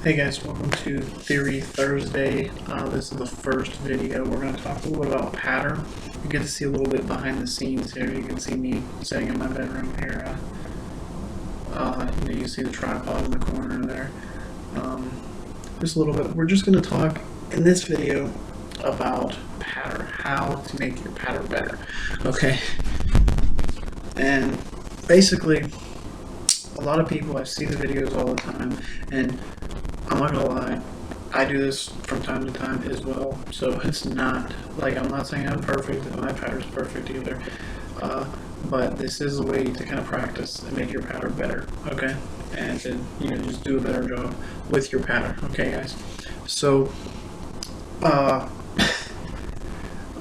Hey guys, welcome to Theroy Thursday. This is the first video. We're going to talk a little bit about pattern. You get to see a little bit behind the scenes here. You can see me sitting in my bedroom here. You see the tripod in the corner there. Just a little bit. We're just going to talk in this video about pattern, how to make your pattern better. Okay, and basically, a lot of people, I see the videos all the time, and I'm not gonna lie, I do this from time to time as well, so it's not, like, I'm not saying I'm perfect, and my pattern's perfect either, but this is a way to kind of practice and make your pattern better, okay, and to, just do a better job with your pattern, okay guys. So,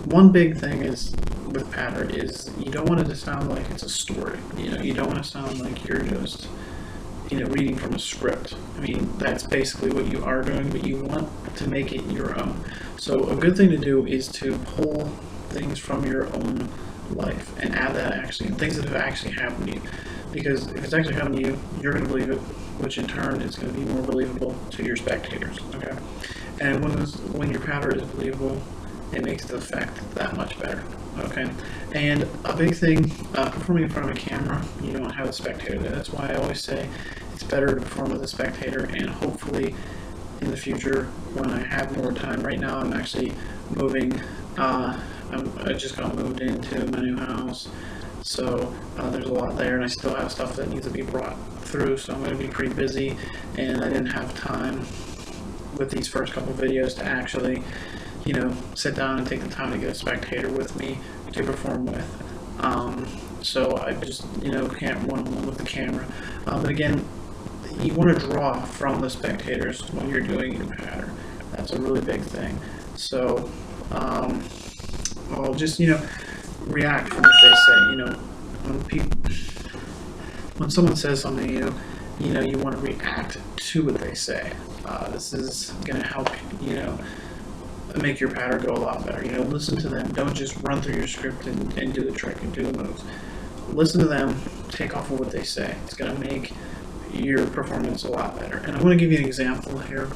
one big thing is, with pattern, is you don't want it to sound like it's a story, you don't want to sound like you're just reading from a script. I mean, that's basically what you are doing, but you want to make it your own. So a good thing to do is to pull things from your own life and add that actually, things that have actually happened to you. Because if it's actually happened to you, you're going to believe it, which in turn is going to be more believable to your spectators, okay? And when your pattern is believable, it makes the effect that much better, okay? And a big thing, performing in front of a camera, you don't have a spectator there. That's why I always say it's better to perform with a spectator, and hopefully in the future, when I have more time. Right now I'm actually moving, I just got moved into my new house, so there's a lot there, and I still have stuff that needs to be brought through, so I'm going to be pretty busy, and I didn't have time with these first couple videos to actually sit down and take the time to get a spectator with me to perform with. So I just, can't one-on-one with the camera. But again, you want to draw from the spectators when you're doing your pattern. That's a really big thing. So, I'll just, react from what they say. When someone says something to you, you want to react to what they say. This is going to help, make your pattern go a lot better. Listen to them. Don't just run through your script and do the trick and do the moves. Listen to them, take off of what they say. It's going to make your performance a lot better. And I'm going to give you an example here.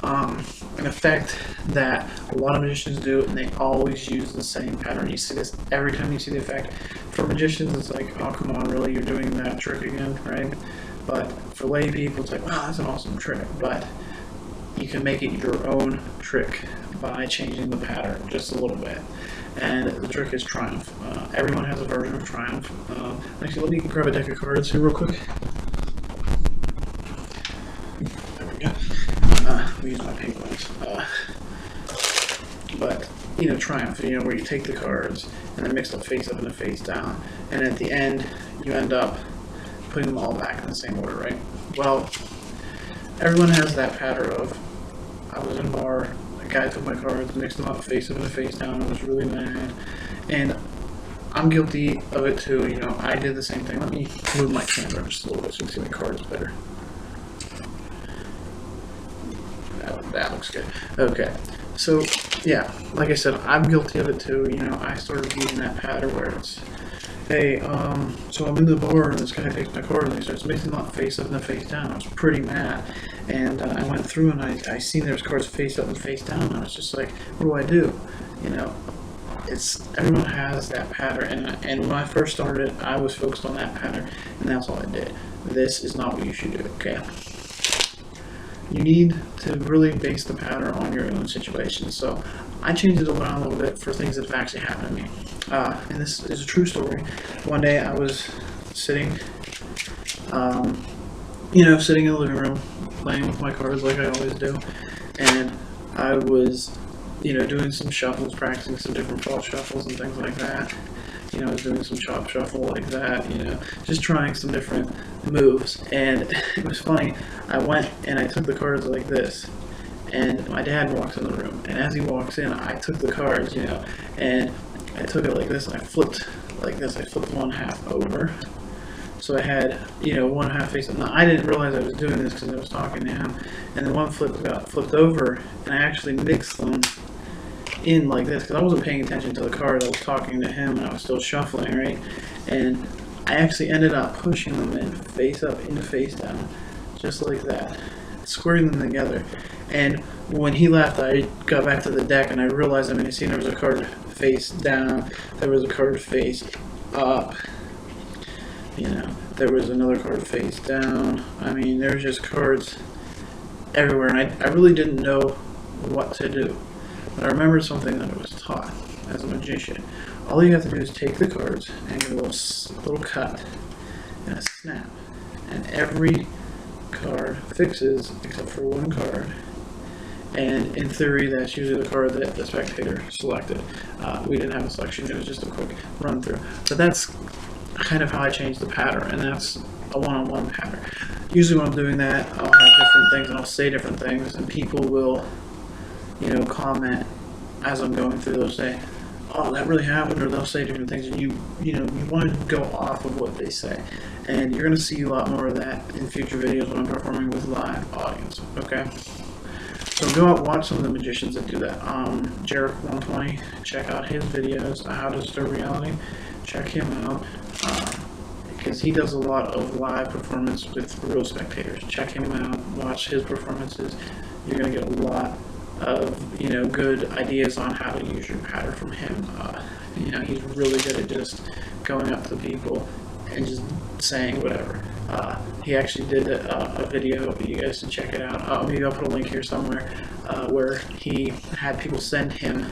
An effect that a lot of magicians do, and they always use the same pattern. You see this every time you see the effect. For magicians, it's like, oh, come on, really? You're doing that trick again, right? But for lay people, it's like, wow, that's an awesome trick. But you can make it your own trick by changing the pattern just a little bit. And the trick is Triumph. Everyone has a version of Triumph. Actually, let me grab a deck of cards here real quick. There we go. Let me use my pink ones. But, Triumph, where you take the cards and then mix the face up and the face down. And at the end, you end up putting them all back in the same order, right? Well, everyone has that pattern of, I was in a bar, a guy took my cards, mixed them up, face up and face down, I was really mad, and I'm guilty of it too. I did the same thing. Let me move my camera just a little bit so you can see my cards better. That looks good. Okay, so yeah, like I said, I'm guilty of it too. I started using that pattern where it's, hey, so I'm in the bar and this guy takes my card and he starts mixing them up, face up and face down. I was pretty mad, and I went through and I seen there's cards face up and face down, and I was just like, what do I do? Everyone has that pattern, and when I first started, I was focused on that pattern, and that's all I did. This is not what you should do, okay? You need to really base the pattern on your own situation. So I changed it around a little bit for things that have actually happened to me. And this is a true story. One day I was sitting, sitting in the living room, playing with my cards like I always do. And I was, doing some shuffles, practicing some different fall shuffles and things like that. I was doing some chop shuffle like that, just trying some different moves. And it was funny, I went and I took the cards like this, and my dad walks in the room, and as he walks in, I took the cards, and I took it like this, and I flipped like this. I flipped one half over, so I had, one half face up. Now, I didn't realize I was doing this because I was talking to him, and then one got flipped over, and I actually mixed them in like this because I wasn't paying attention to the card. I was talking to him and I was still shuffling, right? And I actually ended up pushing them in face up into face down, just like that. squaring them together. And when he left, I got back to the deck and I realized, I mean, I seen there was a card face down, there was a card face up, you know, there was another card face down. I mean, there was just cards everywhere, and I really didn't know what to do. But I remembered something that I was taught as a magician. All you have to do is take the cards and give a little cut and a snap, and every card fixes except for one card. And in theory, that's usually the card that the spectator selected. We didn't have a selection, it was just a quick run through. But that's kind of how I changed the pattern, and that's a one-on-one pattern. Usually when I'm doing that, I'll have different things and I'll say different things, and people will, you know, comment as I'm going through. They'll say, oh, that really happened, or they'll say different things, and you want to go off of what they say. And you're going to see a lot more of that in future videos when I'm performing with live audience, okay? So go out, watch some of the magicians that do that. Jarek120, check out his videos, How to Disturb Reality. Check him out, because he does a lot of live performance with real spectators. Check him out, watch his performances. You're going to get a lot of, you know, good ideas on how to use your pattern from him. You know, he's really good at just going up to people and just saying whatever. He actually did a video, you guys should check it out. Maybe I'll put a link here somewhere, where he had people send him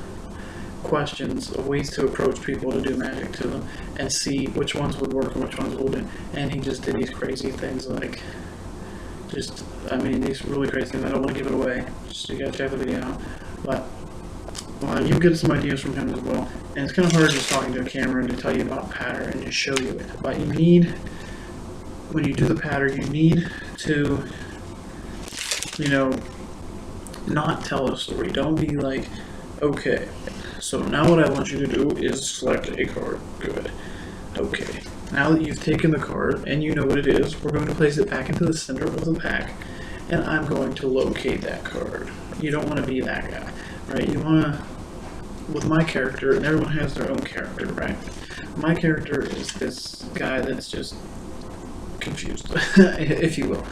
questions of ways to approach people to do magic to them and see which ones would work and which ones wouldn't. And he just did these crazy things, like, just, I mean, these really crazy things. I don't want to give it away, just so you guys check the video out. But you'll get some ideas from him as well. And it's kind of hard just talking to a camera and to tell you about pattern and just show you it. But you need, when you do the pattern, you need to, you know, not tell a story. Don't be like, okay, so now what I want you to do is select a card. Good. Okay. Now that you've taken the card and you know what it is, we're going to place it back into the center of the pack, and I'm going to locate that card. You don't want to be that guy, right? You want to, with my character, and everyone has their own character, right? My character is this guy that's just confused, if you will.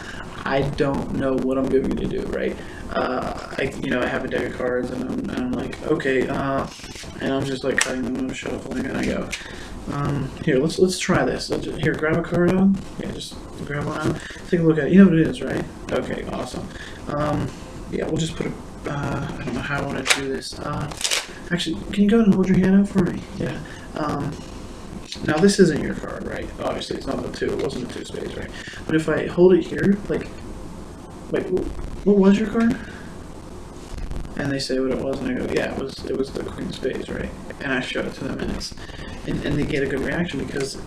I don't know what I'm going to do, right? I have a deck of cards, and I'm like, okay, and I'm just like cutting them and shuffling, and I go, here, let's try this. Here, grab a card out. Yeah, just grab one out. Take a look at it. You know what it is, right? Okay, awesome. Yeah, we'll just put a, I don't know how I want to do this. Actually, can you go ahead and hold your hand out for me? Yeah. Now this isn't your card, right? Obviously, it's not the 2. It wasn't the 2 spades, right? But if I hold it here, like, wait, what was your card? And they say what it was, and I go, yeah, it was the Queen of Spades, right? And I show it to them, and they get a good reaction, because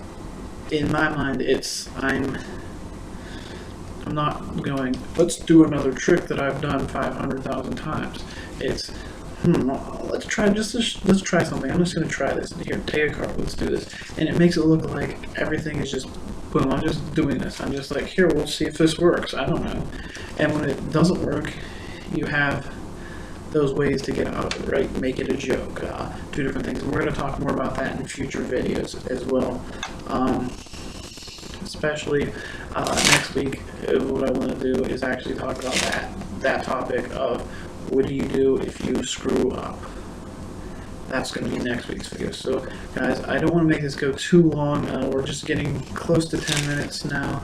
in my mind, I'm not going, let's do another trick that I've done 500,000 times. It's, let's try something. I'm just going to try this. Here, take a card. Let's do this. And it makes it look like everything is just, boom, I'm just doing this. I'm just like, here, we'll see if this works. I don't know. And when it doesn't work, you have those ways to get out of it, right? Make it a joke. Do different things. And we're going to talk more about that in future videos as well. Especially next week, what I want to do is actually talk about that topic of, what do you do if you screw up? That's going to be next week's video. So, guys, I don't want to make this go too long. We're just getting close to 10 minutes now.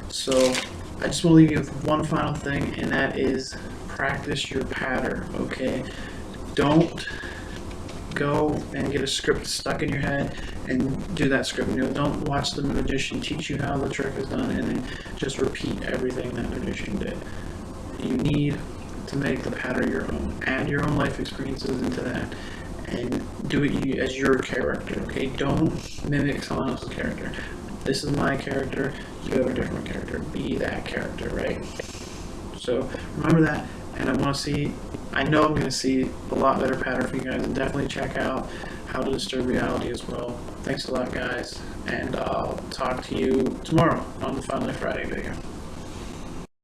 So, I just want to leave you with one final thing, and that is practice your pattern, okay? Don't go and get a script stuck in your head and do that script. Don't watch the magician teach you how the trick is done and then just repeat everything that magician did. You need to make the pattern your own. Add your own life experiences into that, and do it as your character, okay? Don't mimic someone else's character. This is my character, you have a different character. Be that character, right? So remember that, and I know I'm going to see a lot better pattern for you guys, and definitely check out How to Disturb Reality as well. Thanks a lot, guys, and I'll talk to you tomorrow on the Finally Friday video.